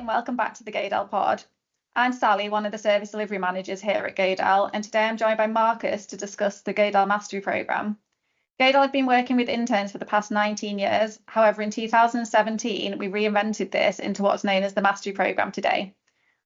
and welcome back to the Godel pod. I'm Sally, one of the service delivery managers here at Godel, and today I'm joined by Markus to discuss the Godel Mastery Programme. Godel have been working with interns for the past 19 years. However, in 2017, we reinvented this into what's known as the Mastery Programme today.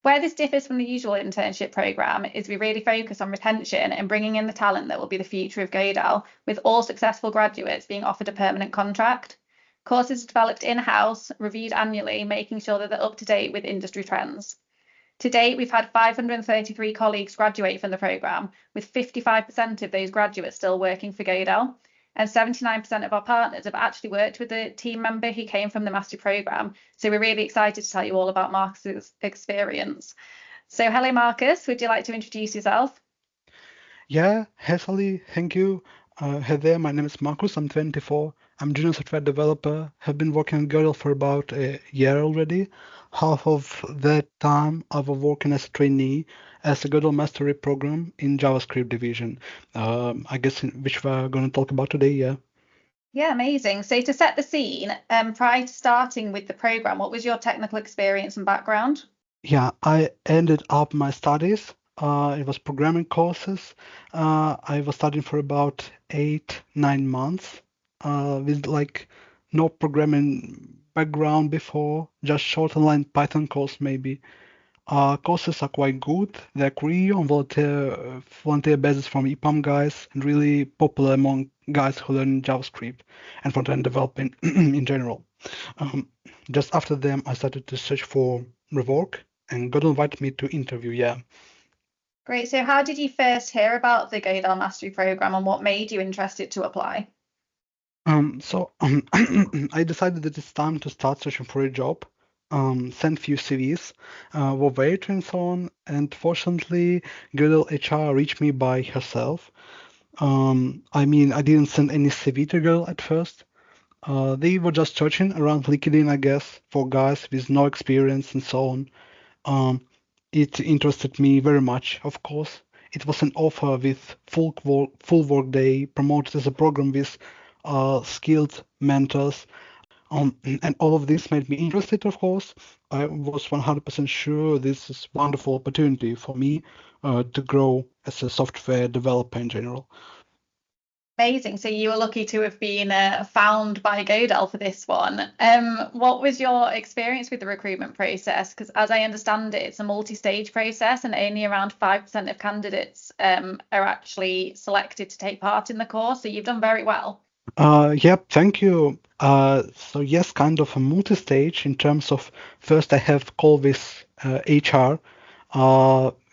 Where this differs from the usual internship programme is we really focus on retention and bringing in the talent that will be the future of Godel, with all successful graduates being offered a permanent contract. Courses are developed in-house, reviewed annually, making sure that they're up to date with industry trends. To date, we've had 533 colleagues graduate from the programme, with 55% of those graduates still working for Godel, and 79% of our partners have actually worked with a team member who came from the Mastery Programme. So we're really excited to tell you all about Marcus's experience. So hello, Markus, would you like to introduce yourself? Yeah, hey Sally, thank you. Hey there, my name is Markus, I'm 24. I'm junior software developer, have been working at Godel for about a year already. Half of that time I was working as a trainee as a Godel Mastery program in JavaScript division. I guess which we're going to talk about today, yeah. Yeah, amazing. So to set the scene, prior to starting with the programme, what was your technical experience and background? Yeah, I ended up my studies. It was programming courses. I was studying for about 8, 9 months, with like no programming background before, just short online Python course maybe. Courses are quite good. They're free on volunteer basis from EPAM guys and really popular among guys who learn JavaScript and front-end development in general. Um, just after them, I started to search for rework and God invited me to interview. Yeah. Great. So how did you first hear about the Godel Mastery Programme and what made you interested to apply? So I decided that it's time to start searching for a job. Sent few CVs, were waiting and so on, and fortunately, Godel HR reached me by herself. I mean, I didn't send any CV to Godel at first. They were just searching around LinkedIn, I guess, for guys with no experience and so on. Um, it interested me very much, of course. It was an offer with full work day, promoted as a program with skilled mentors. And all of this made me interested, of course. I was 100% sure this is wonderful opportunity for me to grow as a software developer in general. Amazing. So you were lucky to have been found by Godel for this one. What was your experience with the recruitment process? Because as I understand it, it's a multi-stage process and only around 5% of candidates are actually selected to take part in the course. So you've done very well. Yep, thank you. So yes, kind of a multi-stage in terms of first I have call with HR.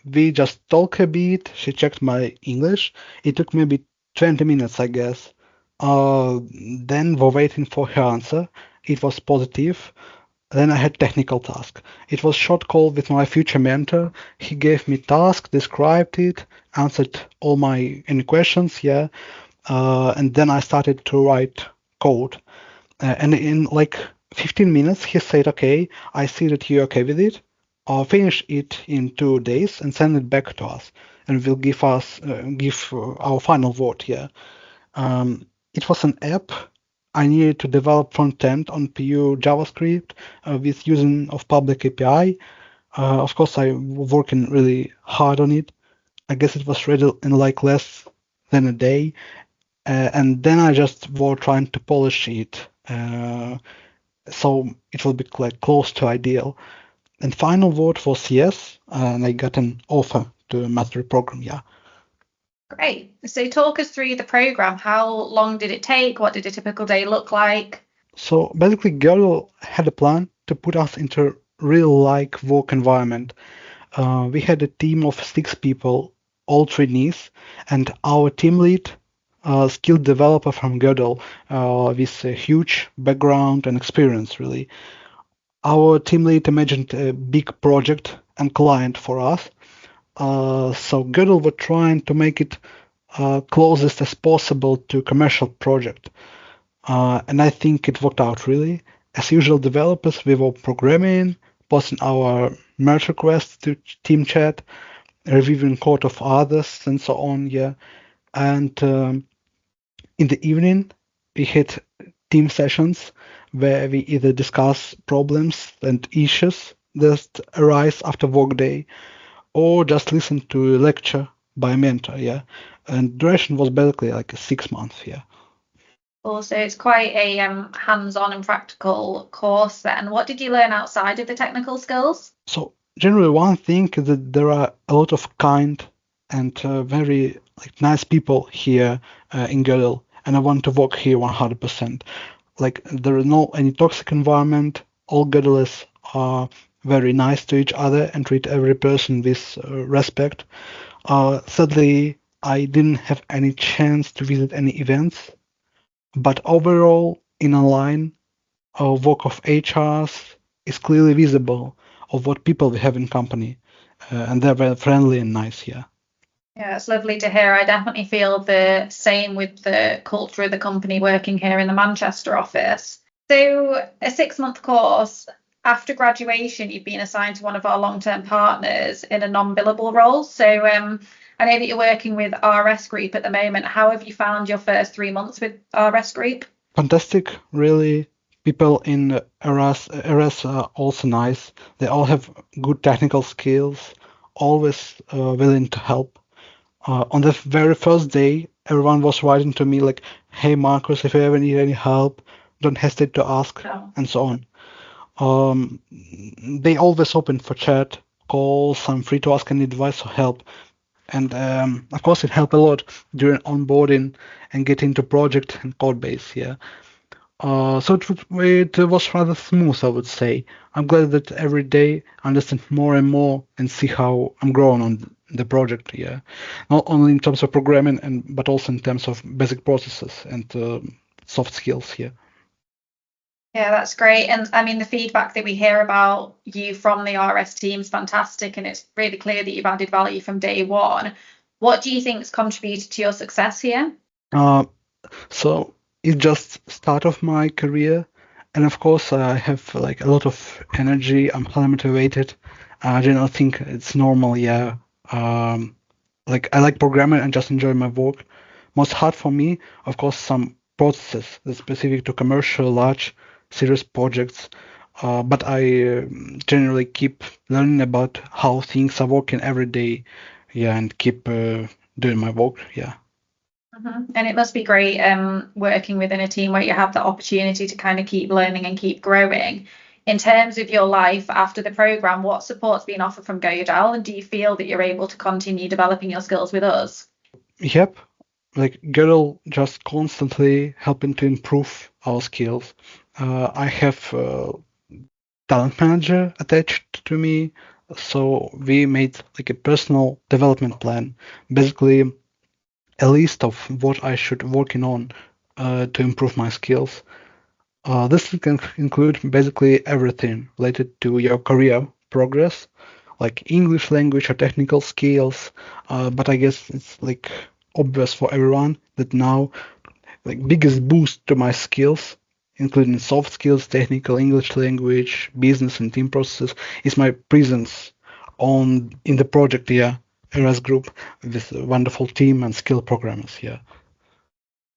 We just talk a bit. She checked my English. It took maybe 20 minutes, I guess. Then we're waiting for her answer. It was positive. Then I had technical task. It was short call with my future mentor. He gave me task, described it, answered all my any questions, yeah. And then I started to write code. And in like 15 minutes, he said, "Okay, I see that you're okay with it. I'll finish it in 2 days and send it back to us, and will give our final vote here." It was an app. I needed to develop front end on pure JavaScript with using of public API. Of course, I was working really hard on it. I guess it was ready in like less than a day, and then I just were trying to polish it, so it will be like close to ideal. And final vote was yes, and I got an offer to master program. Yeah. Great. So talk us through the program. How long did it take? What did a typical day look like? So basically, Godel had a plan to put us into real like work environment. We had a team of 6 people, all trainees, and our team lead, skilled developer from Godel, with a huge background and experience, really. Our team lead imagined a big project and client for us. So Godel were trying to make it closest as possible to commercial project. And I think it worked out really. As usual, developers, we were programming, posting our merge requests to team chat, reviewing code of others, and so on. Yeah. And in the evening, we had team sessions where we either discuss problems and issues just arise after work day, or just listen to a lecture by a mentor, yeah. And duration was basically like 6 months, yeah. Also, it's quite a hands-on and practical course then. What did you learn outside of the technical skills? So generally, one thing is that there are a lot of kind and very like nice people here in Godel, and I want to work here 100%. Like there is no any toxic environment. All Godelers are very nice to each other and treat every person with respect. Sadly, I didn't have any chance to visit any events, but overall, in online, work of HRs is clearly visible of what people we have in company, and they're very friendly and nice here. Yeah, it's lovely to hear. I definitely feel the same with the culture of the company working here in the Manchester office. So, a 6-month course, after graduation, you've been assigned to one of our long-term partners in a non-billable role. So, I know that you're working with RS Group at the moment. How have you found your first 3 months with RS Group? Fantastic, really. People in RS are also nice. They all have good technical skills, always willing to help. On the very first day, everyone was writing to me like, "Hey Markus, if you ever need any help, don't hesitate to ask," Oh. and so on. Um, they always open for chat, calls. I'm free to ask any advice or help. And of course, it helped a lot during onboarding and getting to project and code base. Yeah. So it was rather smooth, I would say. I'm glad that every day I understand more and more and see how I'm growing on the project. Yeah, not only in terms of programming and but also in terms of basic processes and soft skills here. Yeah, that's great. And I mean, the feedback that we hear about you from the RS team is fantastic, and it's really clear that you've added value from day one. What do you think's contributed to your success here? Uh, so it's just start of my career, and of course I have like a lot of energy. I'm highly motivated. I do not think it's normal. Yeah. Um, like I like programming and just enjoy my work. Most hard for me, of course, some processes that's specific to commercial, large, serious projects. But I generally keep learning about how things are working every day. Yeah, and keep doing my work. Yeah. And it must be great working within a team where you have the opportunity to kind of keep learning and keep growing. In terms of your life after the program, what support's been offered from Godel, and do you feel that you're able to continue developing your skills with us? Yep. Like Godel just constantly helping to improve our skills. I have talent manager attached to me, so we made like a personal development plan, basically a list of what I should working on to improve my skills. This can include basically everything related to your career progress, like English language or technical skills. But I guess it's like obvious for everyone that now like biggest boost to my skills, including soft skills, technical English language, business and team processes, is my presence on in the project here, RS Group, with a wonderful team and skilled programmers here.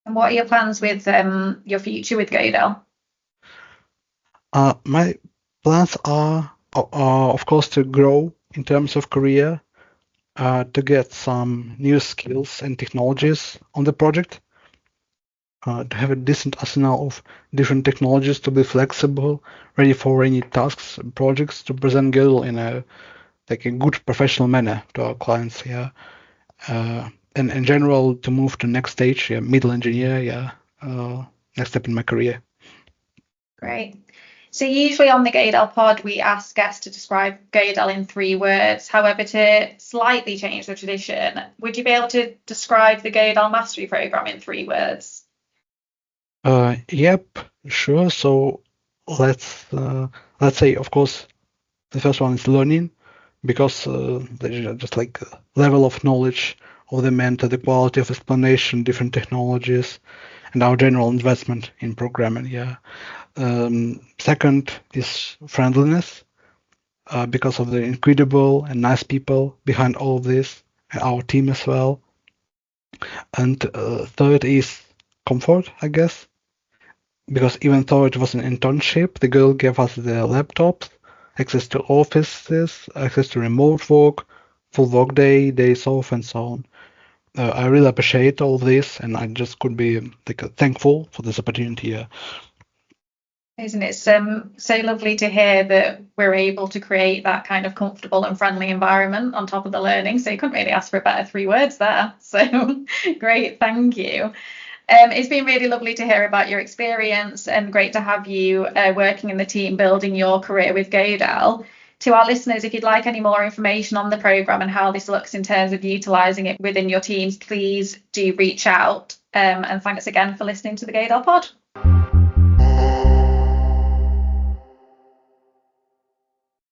And what are your plans with your future with Godel? My plans are, of course, to grow in terms of career, to get some new skills and technologies on the project, to have a decent arsenal of different technologies to be flexible, ready for any tasks and projects, to present Godel in a like a good professional manner to our clients. Yeah, and in general to move to next stage, yeah, middle engineer. Yeah, next step in my career. Great. So usually on the Godel pod, we ask guests to describe Godel in 3 words. However, to slightly change the tradition, would you be able to describe the Godel Mastery Program in 3 words? Yep, sure. So let's let's say, of course, the first one is learning, because there's just like level of knowledge of the mentor, the quality of explanation, different technologies, and our general investment in programming. Yeah. Second is friendliness, because of the incredible and nice people behind all of this, and our team as well. And third is comfort, I guess, because even though it was an internship, the girl gave us the laptops, access to offices, access to remote work, full work day, days off, and so on. I really appreciate all this, and I just could be thankful for this opportunity here. Isn't it so lovely to hear that we're able to create that kind of comfortable and friendly environment on top of the learning? So you couldn't really ask for a better 3 words there. So great, thank you. It's been really lovely to hear about your experience and great to have you working in the team building your career with Godel. To our listeners, if you'd like any more information on the programme and how this looks in terms of utilising it within your teams, please do reach out. And thanks again for listening to the Godel pod.